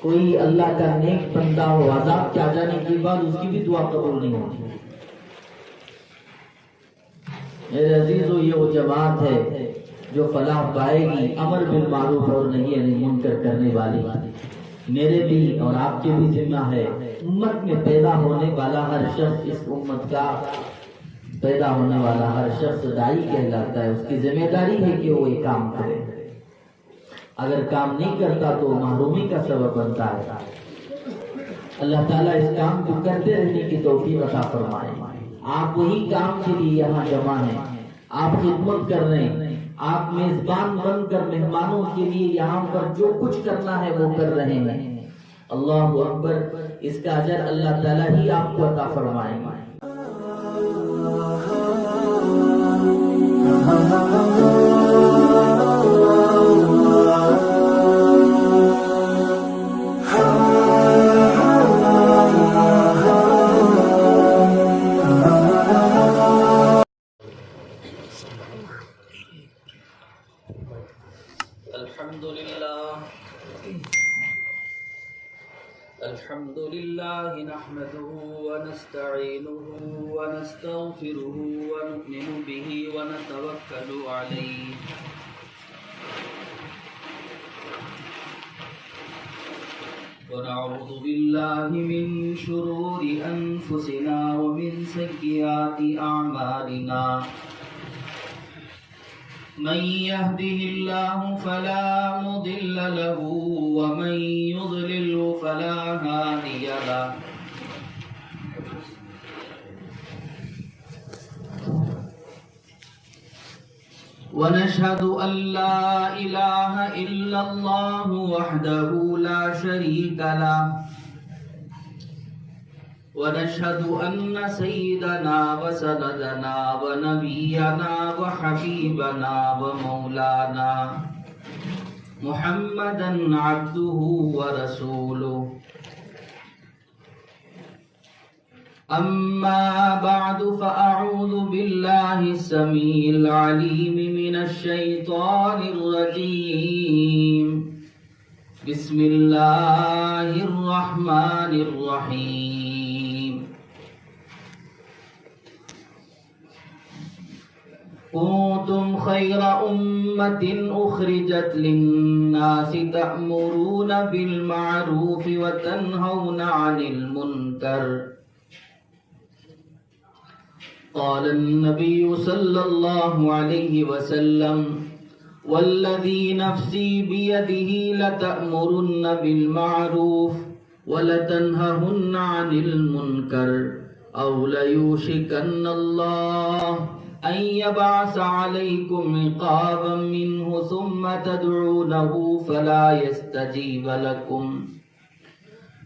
کوئی اللہ کا نیک بندہ ہو، عذاب کے آ جانے کے بعد اس کی بھی دعا قبول نہیں ہوتی۔ میرے عزیزو، یہ وہ جماعت ہے جو فلاح پائے گی، امر بالمعروف اور نہی عن المنکر کرنے والی۔ میرے بھی اور آپ کے بھی ذمہ ہے، امت میں پیدا ہونے والا ہر شخص، اس امت کا پیدا ہونے والا ہر شخص داعی کہلاتا ہے۔ اس کی ذمہ داری ہے کہ وہ یہ کام کرے، اگر کام نہیں کرتا تو محرومی کا سبب بنتا ہے۔ اللہ تعالیٰ اس کام کو کرتے رہنے کی توفیق عطا فرمائے۔ آپ وہی کام کے لیے یہاں جمع ہیں، آپ خدمت کر رہے ہیں، آپ میزبان بن کر مہمانوں کے لیے یہاں پر جو کچھ کرنا ہے وہ کر رہے ہیں۔ اللہ اکبر، اس کا اجر اللہ تعالیٰ ہی آپ کو عطا فرمائے گا۔ الحمد لله نحمده ونستعينه ونستغفره ونؤمن به ونتوكل عليه ونعوذ بالله من شرور أنفسنا ومن سيئات أعمالنا من يهده الله فلا مضل له ومن يضلل فلا هادي له ونشهد أن لا إله إلا الله وحده لا شريك له ونشهد أن سيدنا وسندنا ونبينا وحبيبنا ومولانا محمدا عبده ورسوله أما بعد فأعوذ بالله السميع العليم من الشيطان الرجيم بسم الله الرحمن الرحيم كنتم خير أمة أخرجت للناس تأمرون بالمعروف وتنهون عن المنكر قال النبي صلى الله عليه وسلم والذي نفسي بيده لتأمرن بالمعروف ولتنههن عن المنكر أو ليوشكن الله أن يبعث عليكم عقابا منه ثم تدعونه فلا يستجيب لكم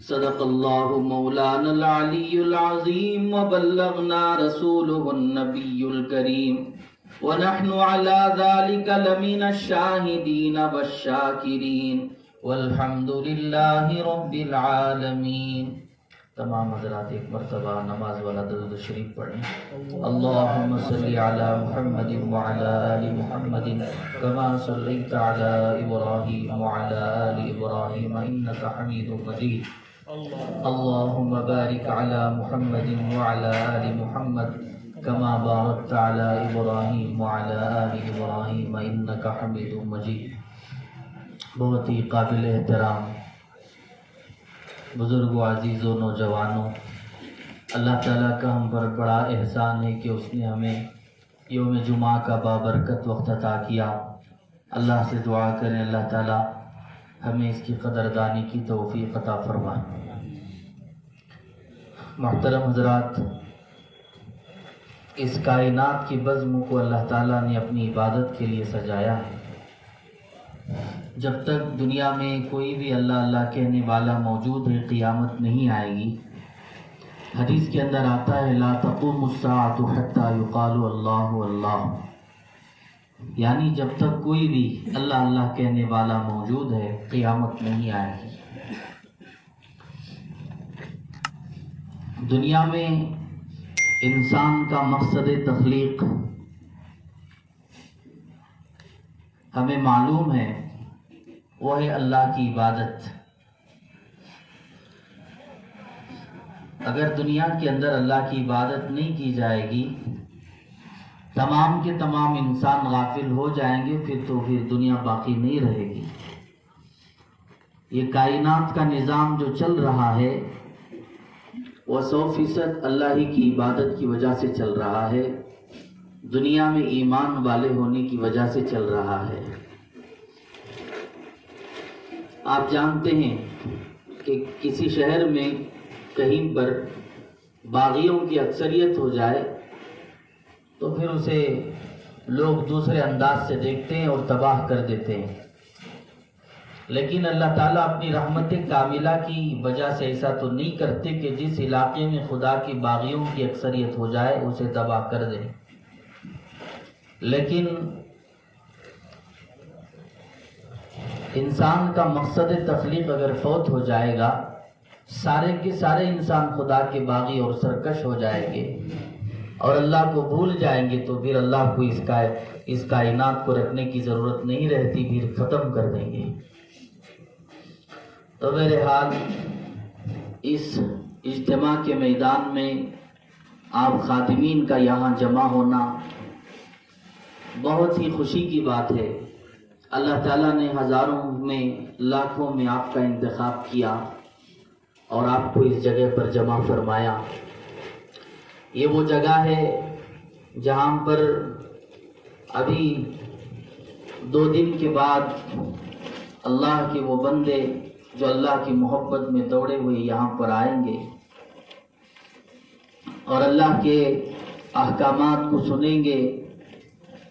صدق الله مولانا العلي العظيم وبلغنا رسوله النبي الكريم ونحن على ذلك لمن الشاهدين والشاكرين والحمد لله رب العالمين۔ تمام حضرات ایک مرتبہ نماز والا درود شریف پڑھیں۔ اللہم صلی علی محمد وعلی آل محمد کما صلیت علی ابراہیم وعلی آل ابراہیم انک حمید مجید۔ اللہم بارک علی محمد وعلی آل محمد کما بارکت علی ابراہیم وعلی آل ابراہیم انک حمید مجید۔ بہت ہی قابل احترام بزرگوں، عزیزوں، نوجوانوں، اللہ تعالیٰ کا ہم پر بڑا احسان ہے کہ اس نے ہمیں یوم جمعہ کا بابرکت وقت عطا کیا۔ اللہ سے دعا کریں اللہ تعالیٰ ہمیں اس کی قدردانی کی توفیق عطا فرمائے۔ محترم حضرات، اس کائنات کی بزم کو اللہ تعالیٰ نے اپنی عبادت کے لیے سجایا ہے۔ جب تک دنیا میں کوئی بھی اللہ اللہ کہنے والا موجود ہے قیامت نہیں آئے گی۔ حدیث کے اندر آتا ہے لا تقوم الساعة حتى يقال اللہ اللہ، یعنی جب تک کوئی بھی اللہ اللہ کہنے والا موجود ہے قیامت نہیں آئے گی۔ دنیا میں انسان کا مقصد تخلیق ہمیں معلوم ہے، وہ ہے اللہ کی عبادت۔ اگر دنیا کے اندر اللہ کی عبادت نہیں کی جائے گی، تمام کے تمام انسان غافل ہو جائیں گے، پھر دنیا باقی نہیں رہے گی۔ یہ کائنات کا نظام جو چل رہا ہے وہ 100% اللہ ہی کی عبادت کی وجہ سے چل رہا ہے، دنیا میں ایمان والے ہونے کی وجہ سے چل رہا ہے۔ آپ جانتے ہیں کہ کسی شہر میں کہیں پر باغیوں کی اکثریت ہو جائے تو پھر اسے لوگ دوسرے انداز سے دیکھتے ہیں اور تباہ کر دیتے ہیں، لیکن اللہ تعالیٰ اپنی رحمت کاملہ کی وجہ سے ایسا تو نہیں کرتے کہ جس علاقے میں خدا کی باغیوں کی اکثریت ہو جائے اسے تباہ کر دیں۔ لیکن انسان کا مقصد تخلیق اگر فوت ہو جائے گا، سارے کے سارے انسان خدا کے باغی اور سرکش ہو جائیں گے اور اللہ کو بھول جائیں گے، تو پھر اللہ کو اس کائنات کو رکھنے کی ضرورت نہیں رہتی، پھر ختم کر دیں گے۔ تو بہرحال اس اجتماع کے میدان میں آپ خادمین کا یہاں جمع ہونا بہت ہی خوشی کی بات ہے۔ اللہ تعالیٰ نے ہزاروں میں لاکھوں میں آپ کا انتخاب کیا اور آپ کو اس جگہ پر جمع فرمایا۔ یہ وہ جگہ ہے جہاں پر ابھی 2 دن کے بعد اللہ کے وہ بندے جو اللہ کی محبت میں دوڑے ہوئے یہاں پر آئیں گے اور اللہ کے احکامات کو سنیں گے،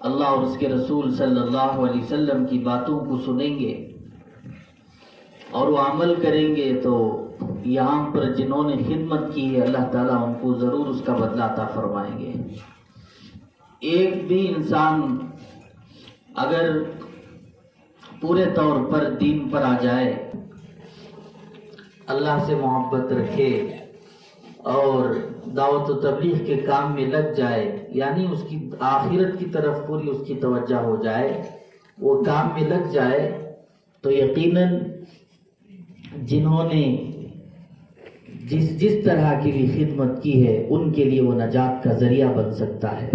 اللہ اور اس کے رسول صلی اللہ علیہ وسلم کی باتوں کو سنیں گے اور وہ عمل کریں گے، تو یہاں پر جنہوں نے خدمت کی ہے اللہ تعالیٰ ان کو ضرور اس کا بدلہ عطا فرمائیں گے۔ ایک بھی انسان اگر پورے طور پر دین پر آ جائے، اللہ سے محبت رکھے اور دعوت و تبلیغ کے کام میں لگ جائے، یعنی اس کی آخرت کی طرف پوری اس کی توجہ ہو جائے، وہ کام میں لگ جائے، تو یقیناً جنہوں نے جس طرح کی بھی خدمت کی ہے ان کے لیے وہ نجات کا ذریعہ بن سکتا ہے۔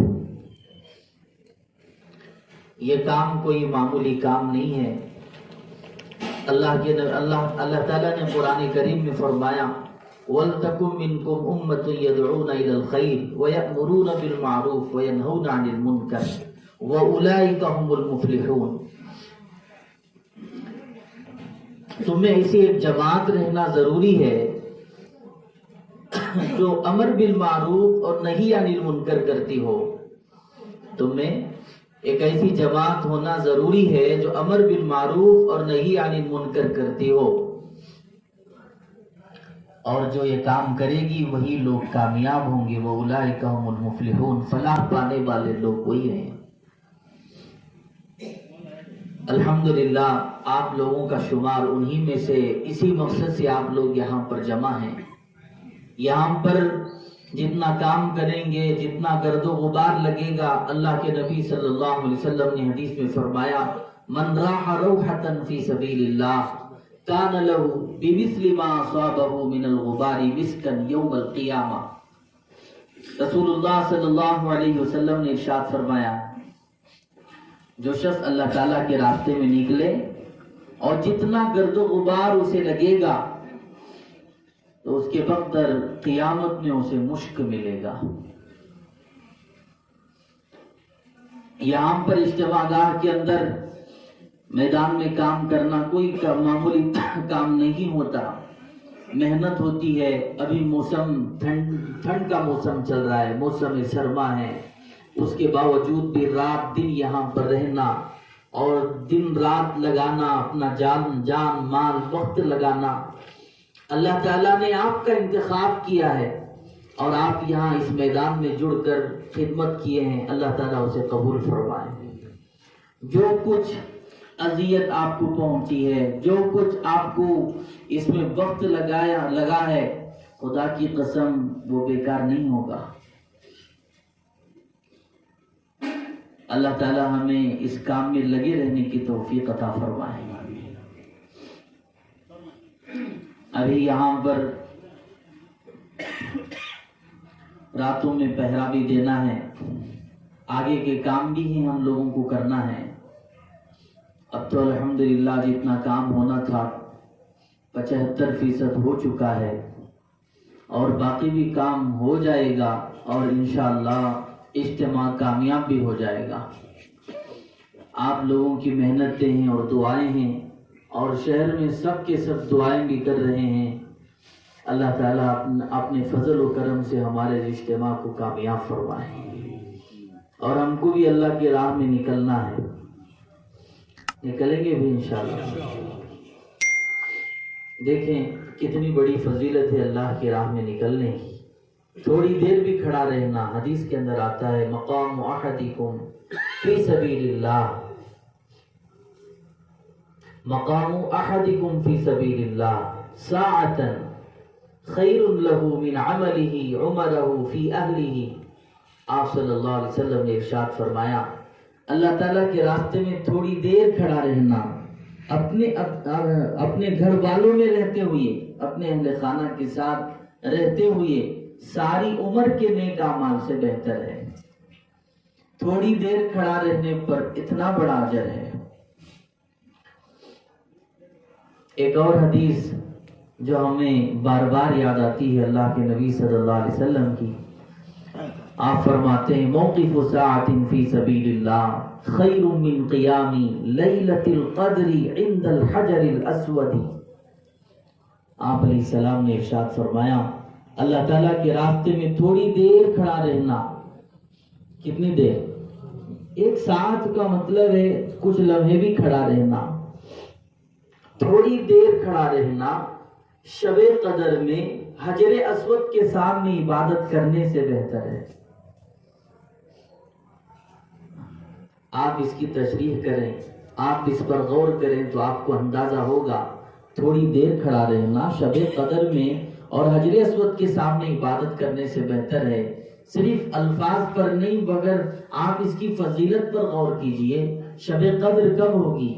یہ کام کوئی معمولی کام نہیں ہے۔ اللہ تعالیٰ نے قرآن کریم میں فرمایا وَلْتَكُمْ مِنْكُمْ أُمَّةٌ يَدْعُونَ إِلَى الْخَيْرِ وَيَأْمُرُونَ بِالْمَعْرُوفِ وَيَنْهَوْنَ عَنِ الْمُنْكَرِ وَأُولَئِكَ هُمُ الْمُفْلِحُونَ۔ تمہیں ایسی ایک جماعت رہنا ضروری ہے جو امر بالمعروف اور نہی عن المنکر کرتی ہو۔ تمہیں ایک ایسی جماعت ہونا ضروری ہے جو امر بالمعروف اور نہی عن المنکر کرتی ہو، اور جو یہ کام کرے گی وہی لوگ کامیاب ہوں گے۔ وَأُولَئِكَ هُمُ الْمُفْلِحُونَ، فلاح پانے والے لوگ وہی ہیں۔ الحمدللہ آپ لوگوں کا شمار انہی میں سے، اسی مقصد سے آپ لوگ یہاں پر جمع ہیں۔ یہاں پر جتنا کام کریں گے، جتنا گرد و غبار لگے گا، اللہ کے نبی صلی اللہ علیہ وسلم نے حدیث میں فرمایا من راح روحة فی سبیل اللہ کان له بمثل ما اصابه من الغبار مسکا یوم القیامہ۔ رسول اللہ صلی اللہ علیہ وسلم نے ارشاد فرمایا جو شخص اللہ تعالیٰ کے راستے میں نکلے اور جتنا گرد و غبار اسے لگے گا تو اس کے بدتر قیامت میں اسے مشک ملے گا۔ یہاں پر اجتماع گاہ کے اندر میدان میں کام کرنا کوئی معمولی کام نہیں ہوتا، محنت ہوتی ہے۔ ابھی موسم ٹھنڈ کا موسم چل رہا ہے، موسم سرما ہے، اس کے باوجود بھی رات دن یہاں پر رہنا اور دن رات لگانا، اپنا جان مال وقت لگانا، اللہ تعالیٰ نے آپ کا انتخاب کیا ہے اور آپ یہاں اس میدان میں جڑ کر خدمت کیے ہیں، اللہ تعالیٰ اسے قبول فرمائے۔ جو کچھ اذیت آپ کو پہنچی ہے، جو کچھ آپ کو اس میں وقت لگا ہے، خدا کی قسم وہ بیکار نہیں ہوگا۔ اللہ تعالیٰ ہمیں اس کام میں لگے رہنے کی توفیق عطا فرمائے۔ ابھی یہاں پر راتوں میں پہرا بھی دینا ہے، آگے کے کام بھی ہیں ہم لوگوں کو کرنا ہے۔ اب تو الحمدللہ جتنا کام ہونا تھا 75% ہو چکا ہے، اور باقی بھی کام ہو جائے گا، اور انشاءاللہ اجتماع کامیاب بھی ہو جائے گا۔ آپ لوگوں کی محنتیں ہیں اور دعائیں ہیں، اور شہر میں سب کے سب دعائیں بھی کر رہے ہیں۔ اللہ تعالیٰ اپنے فضل و کرم سے ہمارے اجتماع کو کامیاب فرمائے، اور ہم کو بھی اللہ کی راہ میں نکلنا ہے، نکلیں گے بھی انشاءاللہ۔ دیکھیں کتنی بڑی فضیلت ہے اللہ کی راہ میں نکلنے کی۔ تھوڑی دیر بھی کھڑا رہنا، حدیث کے اندر آتا ہے مقام احدکم فی سبیل اللہ، مقام احدکم فی سبیل اللہ ساعتا خیر لہ من عملہ عمرہ فی اہلہ۔ آپ صلی اللہ علیہ وسلم نے ارشاد فرمایا، اللہ تعالیٰ کے راستے میں تھوڑی دیر کھڑا رہنا، اپنے گھر والوں میں رہتے ہوئے، اپنے اہل خانہ کے ساتھ رہتے ہوئے ساری عمر کے نیک اعمال سے بہتر ہے۔ تھوڑی دیر کھڑا رہنے پر اتنا بڑا اجر ہے۔ ایک اور حدیث جو ہمیں بار بار یاد آتی ہے اللہ کے نبی صلی اللہ علیہ وسلم کی، آپ فرماتے ہیں موقف ساعۃ فی سبیل اللہ خیر من قیام لیلۃ القدر عند الحجر الاسود۔ آپ علیہ السلام نے ارشاد فرمایا، اللہ تعالیٰ کے راستے میں تھوڑی دیر کھڑا رہنا، کتنی دیر؟ 1 ساعت کا مطلب ہے کچھ لمحے بھی کھڑا رہنا، تھوڑی دیر کھڑا رہنا شب قدر میں حجر اسود کے سامنے عبادت کرنے سے بہتر ہے۔ آپ اس کی تشریح کریں، آپ اس پر غور کریں تو آپ کو اندازہ ہوگا تھوڑی دیر کھڑا رہنا شب قدر میں اور حجر اسود کے سامنے عبادت کرنے سے بہتر ہے۔ صرف الفاظ پر نہیں مگر آپ اس کی فضیلت پر غور کیجئے۔ شب قدر کب ہوگی؟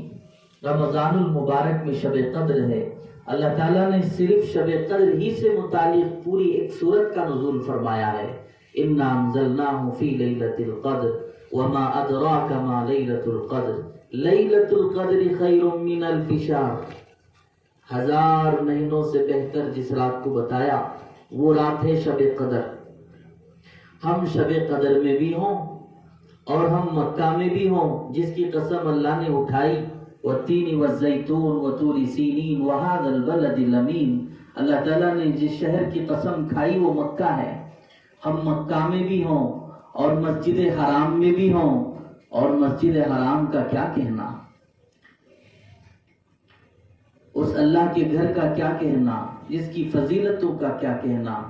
رمضان المبارک میں شب قدر ہے۔ اللہ تعالیٰ نے صرف شب قدر ہی سے متعلق پوری ایک سورت کا نزول فرمایا ہے، اِنَّا أَنزَلْنَاهُ فِي لَيْلَةِ الْقَدْرِ وَمَا أَدْرَاكَ مَا لَيْلَةُ الْقَدْرِ لَيْلَةُ الْقَدْرِ خَيْرٌ مِّنَ أَلْفِ شَهْرٍ۔ 1000 مہینوں سے بہتر جس رات کو بتایا وہ رات ہے شب قدر۔ ہم شب قدر میں بھی ہوں اور ہم مکہ میں بھی ہوں، جس کی قسم اللہ نے اٹھائی، والتین والزیتون وطور سینین وہذا البلد الامین۔ اللہ تعالیٰ نے جس شہر کی قسم کھائی وہ مکہ ہے۔ ہم مکہ میں بھی ہوں اور مسجد حرام میں بھی ہوں، اور مسجد حرام کا کیا کہنا، اس اللہ کے گھر کا کیا کہنا، جس کی فضیلتوں کا کیا کہنا،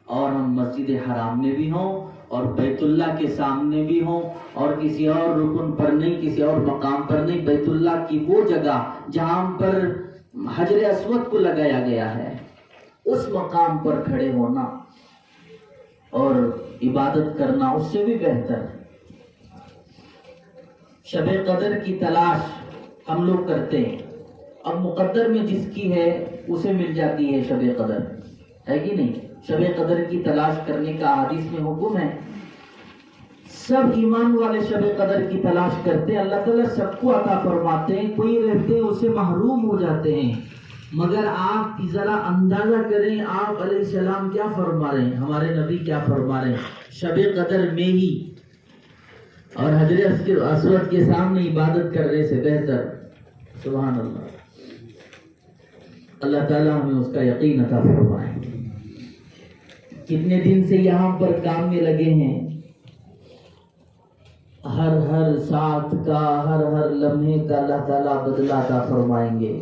اور ہم مسجد حرام میں بھی ہوں اور بیت اللہ کے سامنے بھی ہوں، اور کسی اور رکن پر نہیں، کسی اور مقام پر نہیں، بیت اللہ کی وہ جگہ جہاں پر حجر اسود کو لگایا گیا ہے، اس مقام پر کھڑے ہونا اور عبادت کرنا اس سے بھی بہتر۔ شب قدر کی تلاش ہم لوگ کرتے ہیں، اب مقدر میں جس کی ہے اسے مل جاتی ہے شب قدر، ہے کہ نہیں؟ شب قدر کی تلاش کرنے کا حدیث میں حکم ہے۔ سب ایمان والے شب قدر کی تلاش کرتے ہیں، اللہ تعالیٰ سب کو عطا فرماتے ہیں، کوئی رہتے ہیں اسے محروم ہو جاتے ہیں۔ مگر آپ ذرا اندازہ کریں آپ علیہ السلام کیا فرما رہے ہیں، ہمارے نبی کیا فرما رہے ہیں شب قدر میں ہی، اور حجر اسود کے سامنے عبادت کرنے سے بہتر۔ سبحان اللہ، اللہ تعالیٰ ہمیں اس کا یقین عطا فرمائے۔ کتنے دن سے یہاں پر کام میں لگے ہیں، ہر ساتھ کا ہر لمحے کا اللہ تعالیٰ بدلہ عطا فرمائیں گے،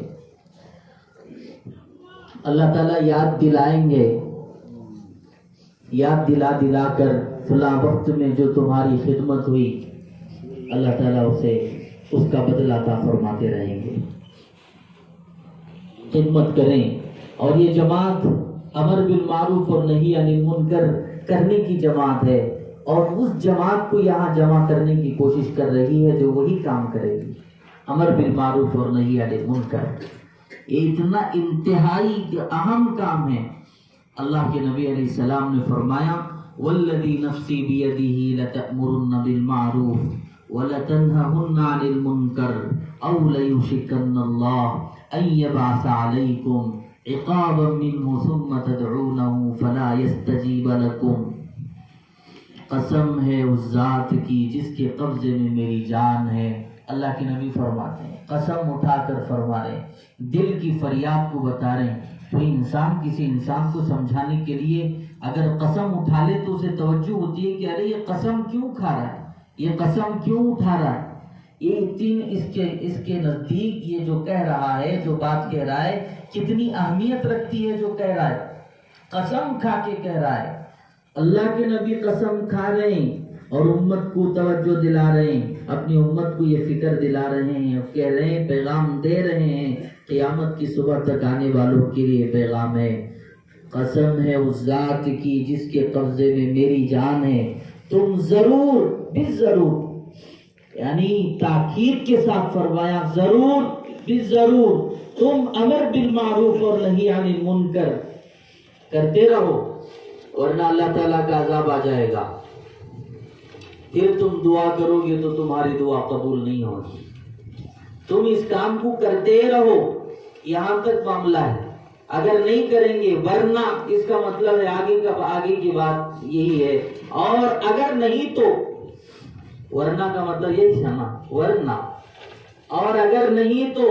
اللہ تعالیٰ یاد دلائیں گے، یاد دلا کر فلاں وقت میں جو تمہاری خدمت ہوئی اللہ تعالیٰ اسے اس کا بدلہ عطا فرماتے رہیں گے۔ خدمت کریں، اور یہ جماعت امر بالمعروف اور نہی عن المنکر کرنے کی جماعت ہے، اور اس جماعت کو یہاں جمع کرنے کی کوشش کر رہی ہے جو وہی کام کرے گی، امر بالمعروف اور نہی عن المنکر۔ یہ اتنا انتہائی اہم کام ہے۔ اللہ کے نبی علیہ السلام نے فرمایا والذی نفسی بیدہ لتأمرن بالمعروف ولتنہہن عن المنکر او لیوشکن اللہ ان یبعث علیکم عقابا منہ ثم تدعونہ فلا یستجیب لکم۔ قسم ہے اس ذات کی جس کے قبضے میں میری جان ہے۔ اللہ کے نبی فرماتے ہیں، قسم اٹھا کر فرما رہے ہیں، دل کی فریاد کو بتا رہے ہیں۔ تو انسان کسی انسان کو سمجھانے کے لیے اگر قسم اٹھا لے تو اسے توجہ ہوتی ہے کہ ارے یہ قسم کیوں کھا رہا ہے، یہ قسم کیوں اٹھا رہا ہے، اس کے نزدیک یہ جو کہہ رہا ہے، جو بات کہہ رہا ہے، کتنی اہمیت رکھتی ہے جو کہہ رہا ہے، قسم کھا کے کہہ رہا ہے۔ اللہ کے نبی قسم کھا رہے ہیں اور امت کو توجہ دلا رہے ہیں، اپنی امت کو یہ فکر دلا رہے ہیں، کہہ رہے ہیں، پیغام دے رہے ہیں، قیامت کی صبح تک آنے والوں کے لیے پیغام ہے۔ قسم ہے اس ذات کی جس کے قبضے میں میری جان ہے، تم ضرور بالضرور، یعنی تاکید کے ساتھ فرمایا، ضرور بالضرور تم امر بالمعروف اور نہی عن المنکر کرتے رہو، ورنہ اللہ تعالیٰ کا عذاب آ جائے گا۔ پھر تم دعا کرو گے تو تمہاری دعا قبول نہیں ہوگی۔ تم اس کام کو کرتے رہو، یہاں تک معاملہ ہے۔ اگر نہیں کریں گے، ورنہ اس کا مطلب ہے آگے کی بات یہی ہے، اور اگر نہیں تو، ورنہ کا مطلب یہی سنا، ورنہ اور اگر نہیں تو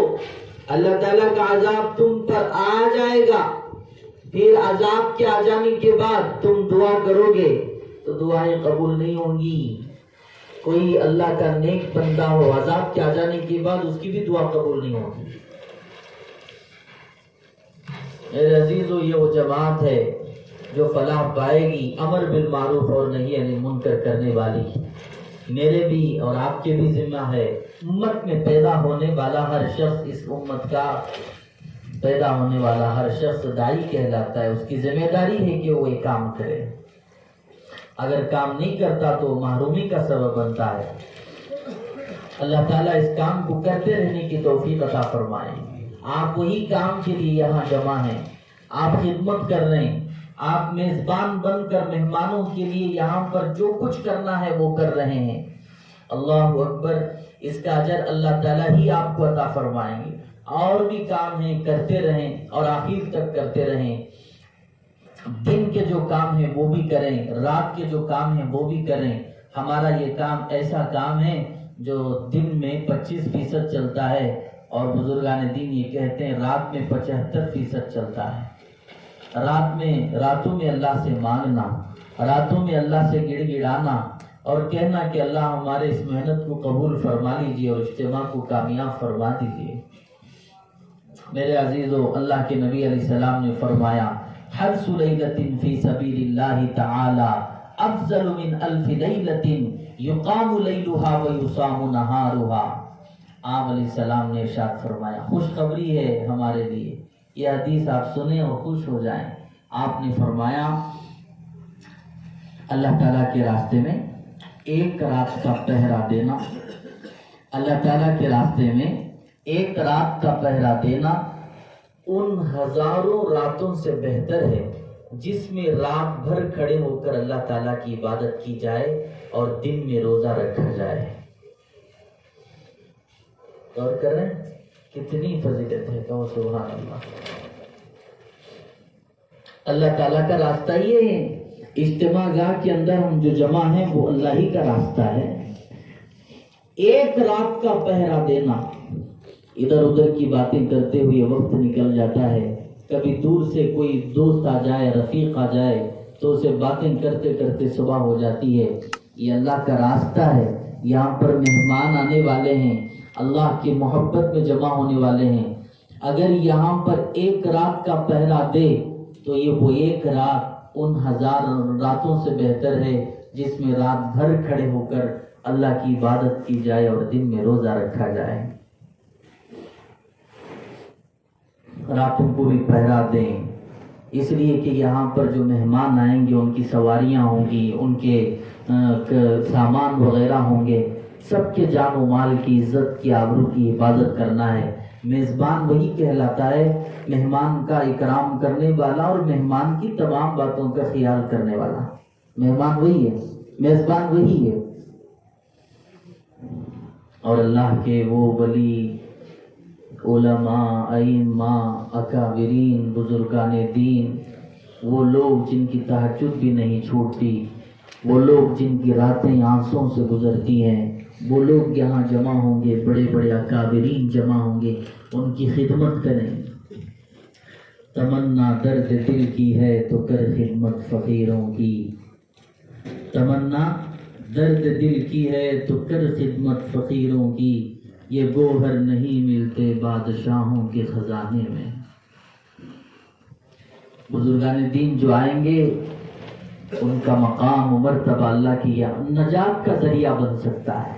اللہ تعالیٰ کا عذاب تم پر آ جائے گا۔ پھر عذاب کے آ جانے کے بعد تم دعا کرو گے تو دعائیں قبول نہیں ہوں گی۔ کوئی اللہ کا نیک بندہ ہو، عذاب کے آ جانے کے بعد اس کی بھی دعا قبول نہیں ہوگی۔ میرے عزیزو، یہ وہ جماعت ہے جو فلاح پائے گی، امر بالمعروف اور نہی عن المنکر کرنے والی۔ میرے بھی اور آپ کے بھی ذمہ ہے، امت میں پیدا ہونے والا ہر شخص، اس امت کا پیدا ہونے والا ہر شخص داعی کہلاتا ہے۔ اس کی ذمہ داری ہے کہ وہ یہ کام کرے، اگر کام نہیں کرتا تو محرومی کا سبب بنتا ہے۔ اللہ تعالیٰ اس کام کو کرتے رہنے کی توفیق عطا فرمائے۔ آپ وہی کام کے لیے یہاں جمع ہیں، آپ خدمت کر رہے ہیں، آپ میزبان بن کر مہمانوں کے لیے یہاں پر جو کچھ کرنا ہے وہ کر رہے ہیں۔ اللہ اکبر، اس کا اجر اللہ تعالیٰ ہی آپ کو عطا فرمائیں گے۔ اور بھی کام ہیں، کرتے رہیں اور آخر تک کرتے رہیں۔ دن کے جو کام ہیں وہ بھی کریں، رات کے جو کام ہیں وہ بھی کریں۔ ہمارا یہ کام ایسا کام ہے جو دن میں 25% چلتا ہے، اور بزرگان دین یہ کہتے ہیں رات میں 75% چلتا ہے۔ راتوں میں اللہ سے مانگنا، راتوں میں اللہ سے گڑ گڑانا اور کہنا کہ اللہ ہمارے اس محنت کو قبول فرما لیجیے اور اجتماع کو کامیاب فرما دیجیے۔ میرے عزیزو، اللہ کے نبی علیہ السلام نے فرمایا، حبس لیلۃ فی سبیل اللہ تعالی افضل من 1000 لیلۃ یقام لیلها ویصام نہارها۔ آپ علیہ السلام نے ارشاد فرمایا، خوشخبری ہے ہمارے لیے، یہ حدیث آپ سنیں اور خوش ہو جائیں۔ آپ نے فرمایا، اللہ تعالیٰ کے راستے میں ایک رات کا پہرا دینا، اللہ تعالیٰ کے راستے میں ایک رات کا پہرا دینا ان ہزاروں راتوں سے بہتر ہے جس میں رات بھر کھڑے ہو کر اللہ تعالیٰ کی عبادت کی جائے اور دن میں روزہ رکھا جائے۔ اور کریں کتنی فضیلت ہے، کہو سبحان اللہ۔ اللہ تعالیٰ کا راستہ یہ ہے، اجتماع گاہ کے اندر ہم جو جمع ہیں وہ اللہ ہی کا راستہ ہے۔ ایک رات کا پہرا دینا، ادھر ادھر کی باتیں کرتے ہوئے وقت نکل جاتا ہے، کبھی دور سے کوئی دوست آ جائے، رفیق آ جائے تو اسے باتیں کرتے کرتے صبح ہو جاتی ہے۔ یہ اللہ کا راستہ ہے، یہاں پر مہمان آنے والے ہیں، اللہ کی محبت میں جمع ہونے والے ہیں۔ اگر یہاں پر ایک رات کا پہرا دے تو یہ وہ ایک رات ان 1000 راتوں سے بہتر ہے جس میں رات بھر کھڑے ہو کر اللہ کی عبادت کی جائے اور دن میں روزہ رکھا جائے۔ راتوں کو بھی پہرا دیں، اس لیے کہ یہاں پر جو مہمان آئیں گے ان کی سواریاں ہوں گی، ان کے سامان وغیرہ ہوں گے، سب کے جان و مال کی عزت کی آبرو کی حفاظت کرنا ہے۔ میزبان وہی کہلاتا ہے مہمان کا اکرام کرنے والا اور مہمان کی تمام باتوں کا خیال کرنے والا۔ مہمان وہی ہے، میزبان وہی ہے. اور اللہ کے وہ ولی، علماء، ائمہ، اکابرین، بزرگان دین، وہ لوگ جن کی تہجد بھی نہیں چھوٹتی، وہ لوگ جن کی راتیں آنسوں سے گزرتی ہیں، وہ لوگ یہاں جمع ہوں گے، بڑے بڑے اکابرین جمع ہوں گے، ان کی خدمت کریں. تمنا درد دل کی ہے تو کر خدمت فقیروں کی، تمنا درد دل کی ہے تو کر خدمت فقیروں کی، یہ گوہر نہیں ملتے بادشاہوں کے خزانے میں. بزرگان دین جو آئیں گے ان کا مقام و مرتبہ اللہ کی نجات کا ذریعہ بن سکتا ہے.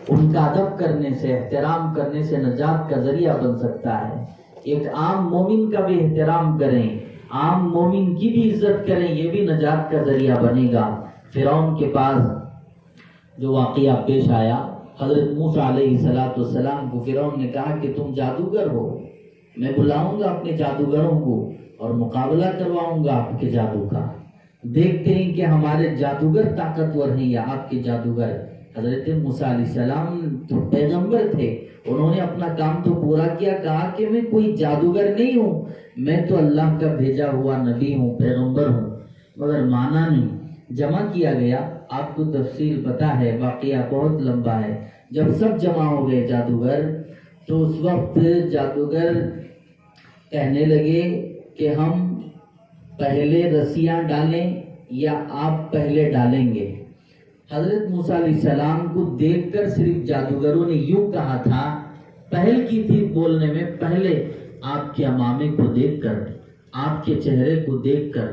ان کا ادب کرنے سے، احترام کرنے سے نجات کا ذریعہ بن سکتا ہے. ایک عام مومن کا بھی احترام کریں، عام مومن کی بھی عزت کریں، یہ بھی نجات کا ذریعہ بنے گا. فرعون کے پاس جو واقعہ پیش آیا، حضرت موسیٰ علیہ السلام کو فرعون نے کہا کہ تم جادوگر ہو، میں بلاؤں گا اپنے جادوگروں کو اور مقابلہ کرواؤں گا آپ کے جادو کا، دیکھتے ہیں کہ ہمارے جادوگر طاقتور ہیں یا آپ کے جادوگر. حضرت موسیٰ علیہ السلام تو پیغمبر تھے، انہوں نے اپنا کام تو پورا کیا، کہا کہ میں کوئی جادوگر نہیں ہوں، میں تو اللہ کا بھیجا ہوا نبی ہوں، پیغمبر ہوں، مگر مانا نہیں. جمع کیا گیا، آپ کو تفصیل پتہ ہے، واقعہ بہت لمبا ہے. جب سب جمع ہو گئے جادوگر، تو اس وقت جادوگر کہنے لگے کہ ہم پہلے رسیاں ڈالیں یا آپ پہلے ڈالیں گے. حضرت موسیٰ علیہ السلام کو دیکھ کر صرف جادوگروں نے یوں کہا تھا، پہل کی تھی بولنے میں، پہلے آپ کے امامے کو دیکھ کر، آپ کے چہرے کو دیکھ کر.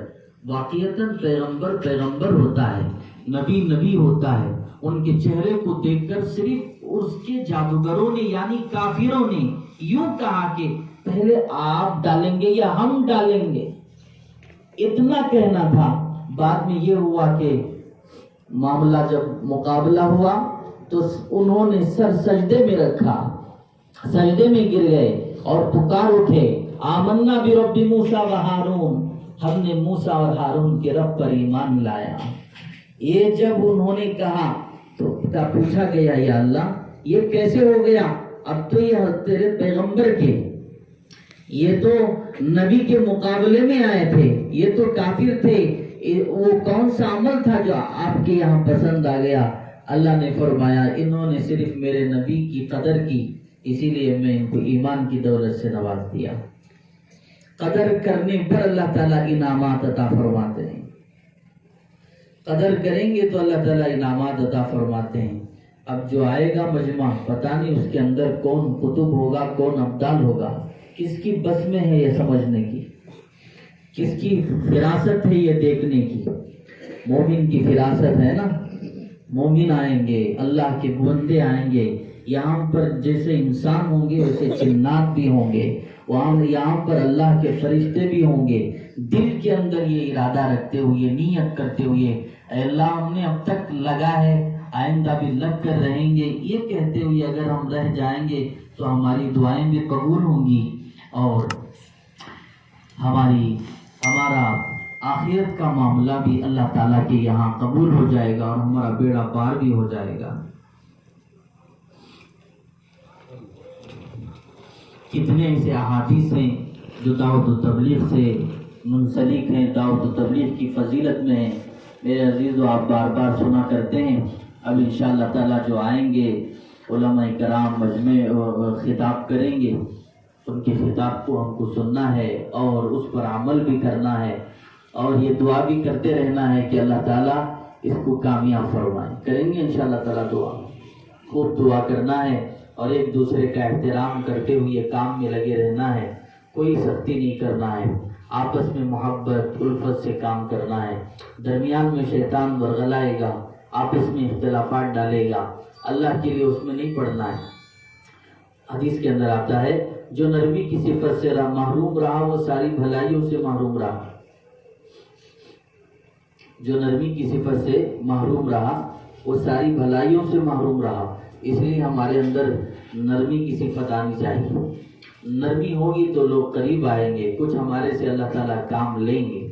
واقعتاً پیغمبر ہوتا ہے، نبی ہوتا ہے، ان کے چہرے کو دیکھ کر صرف اس کے جادوگروں نے یعنی کافروں نے یوں کہا کہ پہلے آپ ڈالیں گے یا ہم ڈالیں گے. اتنا کہنا تھا. بعد میں یہ ہوا کہ معاملہ جب مقابلہ ہوا تو انہوں نے سر سجدے میں رکھا، سجدے میں گر گئے اور پکار اٹھے، آمنا برب موسیٰ و ہارون، ہم نے موسیٰ اور ہارون کے رب پر ایمان لایا. یہ جب انہوں نے کہا تو پوچھا گیا، یا اللہ یہ کیسے ہو گیا؟ اب تو یہ تیرے پیغمبر کے، یہ تو نبی کے مقابلے میں آئے تھے، یہ تو کافر تھے، وہ کون سا عمل تھا جو آپ کے یہاں پسند آ گیا؟ اللہ نے فرمایا انہوں نے صرف میرے نبی کی قدر کی، اسی لیے میں ان کو ایمان کی دولت سے نواز دیا. قدر کرنے پر اللہ تعالیٰ انعامات عطا فرماتے ہیں، قدر کریں گے تو اللہ تعالیٰ انعامات عطا فرماتے ہیں. اب جو آئے گا مجمع، پتہ نہیں اس کے اندر کون قطب ہوگا، کون ابدال ہوگا، کس کی بس میں ہے یہ سمجھنے کی، کس کی فراست ہے یہ دیکھنے کی. مومن کی فراست ہے نا، مومن آئیں گے، اللہ کے بندے آئیں گے. یہاں پر جیسے انسان ہوں گے ویسے جنات بھی ہوں گے، یہاں پر اللہ کے فرشتے بھی ہوں گے. دل کے اندر یہ ارادہ رکھتے ہوئے، نیت کرتے ہوئے، اے اللہ ہم نے اب تک لگا ہے، آئندہ بھی لگ کر رہیں گے، یہ کہتے ہوئے اگر ہم رہ جائیں گے تو ہماری دعائیں بھی قبول ہوں گی اور ہمارا آخرت کا معاملہ بھی اللہ تعالیٰ کے یہاں قبول ہو جائے گا اور ہمارا بیڑا پار بھی ہو جائے گا. کتنے ایسے احادیث ہیں جو دعوت و تبلیغ سے منسلک ہیں، دعوت و تبلیغ کی فضیلت میں ہیں. میرے عزیزو آپ بار بار سنا کرتے ہیں. اب انشاءاللہ تعالیٰ جو آئیں گے علماء کرام مجمع خطاب کریں گے، ان کے خطاب کو ہم کو سننا ہے اور اس پر عمل بھی کرنا ہے اور یہ دعا بھی کرتے رہنا ہے کہ اللہ تعالیٰ اس کو کامیاب فرمائے. کریں گے انشاءاللہ تعالیٰ دعا، خوب دعا کرنا ہے اور ایک دوسرے کا احترام کرتے ہوئے کام میں لگے رہنا ہے. کوئی سختی نہیں کرنا ہے، آپس میں محبت الفت سے کام کرنا ہے. درمیان میں شیطان ورغلائے گا، آپس میں اختلافات ڈالے گا، اللہ کے لیے اس میں نہیں پڑنا ہے. حدیث کے اندر آتا ہے جو نرمی کی صفت سے محروم رہا وہ ساری بھلائیوں سے محروم رہا. جو نرمی کی صفت سے محروم رہا وہ ساری بھلائیوں سے محروم رہا. اس لیے ہمارے اندر نرمی کی صفت آنی چاہیے. نرمی ہوگی تو لوگ قریب آئیں گے، کچھ ہمارے سے اللہ تعالیٰ کام لیں گے.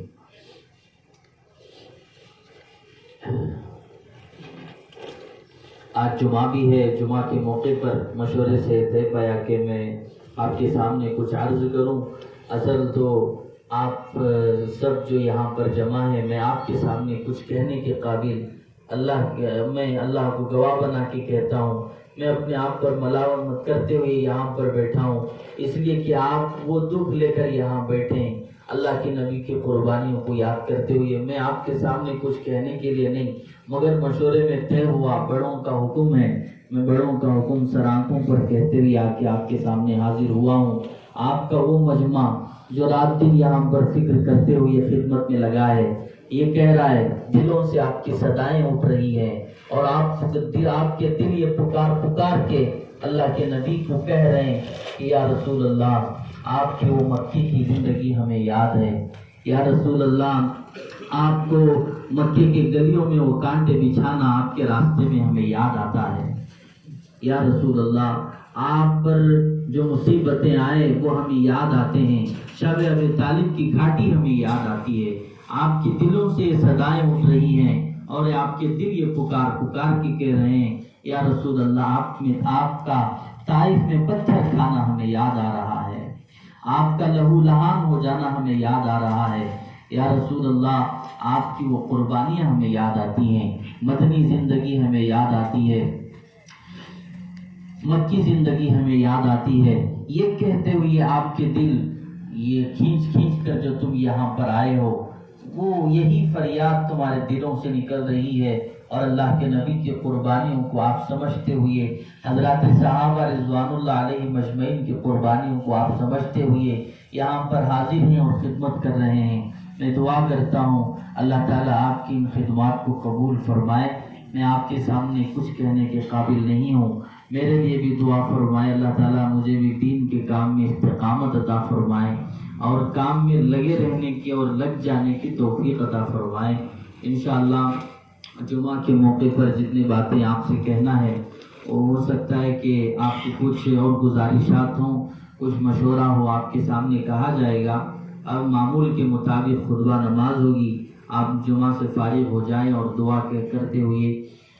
آج جمعہ بھی ہے، جمعہ کے موقع پر مشورے سے طے پایا کہ میں آپ کے سامنے کچھ عرض کروں۔ اصل تو آپ سب جو یہاں پر جمع ہیں، میں آپ کے سامنے کچھ کہنے کے قابل میں اللہ کو گواہ بنا کے کہتا ہوں، میں اپنے آپ پر ملامت کرتے ہوئے یہاں پر بیٹھا ہوں، اس لیے کہ آپ وہ دکھ لے کر یہاں بیٹھیں اللہ کے نبی کی قربانیوں کو یاد کرتے ہوئے۔ میں آپ کے سامنے کچھ کہنے کے لیے نہیں، مگر مشورے میں طے ہوا، بڑوں کا حکم ہے، میں بڑوں کا حکم سر آنکھوں پر کہتے ہوئے آ کے آپ کے سامنے حاضر ہوا ہوں۔ آپ کا وہ مجمع جو رات دن یہاں پر فکر کرتے ہوئے خدمت میں لگا ہے، یہ کہہ رہا ہے، دلوں سے آپ کی صدائیں اٹھ رہی ہیں اور آپ کے دل یہ پکار کے اللہ کے نبی کو کہہ رہے ہیں کہ یا رسول اللہ، آپ کی وہ مکی کی زندگی ہمیں یاد ہے، یا رسول اللہ آپ کو مکے کے گلیوں میں وہ کانٹے بچھانا آپ کے راستے میں ہمیں یاد آتا ہے، یا رسول اللہ آپ پر جو مصیبتیں آئے وہ ہمیں یاد آتے ہیں، شب ابی طالب کی گھاٹی ہمیں یاد آتی ہے، آپ کے دلوں سے صدائیں اٹھ رہی ہیں اور آپ کے دل یہ پکار کے کہہ رہے ہیں یا رسول اللہ آپ کا طائف میں پتھر کھانا ہمیں یاد آ رہا ہے، آپ کا لہو لہان ہو جانا ہمیں یاد آ رہا ہے، یا رسول اللہ آپ کی وہ قربانیاں ہمیں یاد آتی ہیں، مدنی زندگی ہمیں یاد آتی ہے، مکی زندگی ہمیں یاد آتی ہے۔ یہ کہتے ہوئے آپ کے دل یہ کھینچ کر جو تم یہاں پر آئے ہو، وہ یہی فریاد تمہارے دلوں سے نکل رہی ہے، اور اللہ کے نبی کی قربانیوں کو آپ سمجھتے ہوئے، حضرات صحابہ رضوان اللہ علیہ مجمعین کی قربانیوں کو آپ سمجھتے ہوئے یہاں پر حاضر ہیں اور خدمت کر رہے ہیں۔ میں دعا کرتا ہوں اللہ تعالیٰ آپ کی ان خدمات کو قبول فرمائے۔ میں آپ کے سامنے کچھ کہنے کے قابل نہیں ہوں، میرے لیے بھی دعا فرمائے، اللہ تعالیٰ مجھے بھی دین کے کام میں استقامت عطا فرمائے اور کام میں لگے رہنے کی اور لگ جانے کی توفیق عطا فرمائے۔ انشاءاللہ جمعہ کے موقع پر جتنی باتیں آپ سے کہنا ہے، وہ ہو سکتا ہے کہ آپ کی کچھ اور گزارشات ہوں، کچھ مشورہ ہو، آپ کے سامنے کہا جائے گا۔ اب معمول کے مطابق خطبہ نماز ہوگی، آپ جمعہ سے فارغ ہو جائیں اور دعا کرتے ہوئے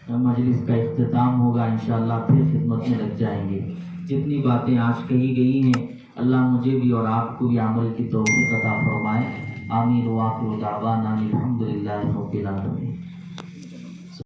مجلس کا اختتام ہوگا، انشاءاللہ پھر خدمت میں لگ جائیں گے۔ جتنی باتیں آج کہی گئی ہیں اللہ مجھے بھی اور آپ کو بھی عمل کی توفیق عطا فرمائے۔ آمین۔ وآخر دعوانا الحمدللہ رب العالمین۔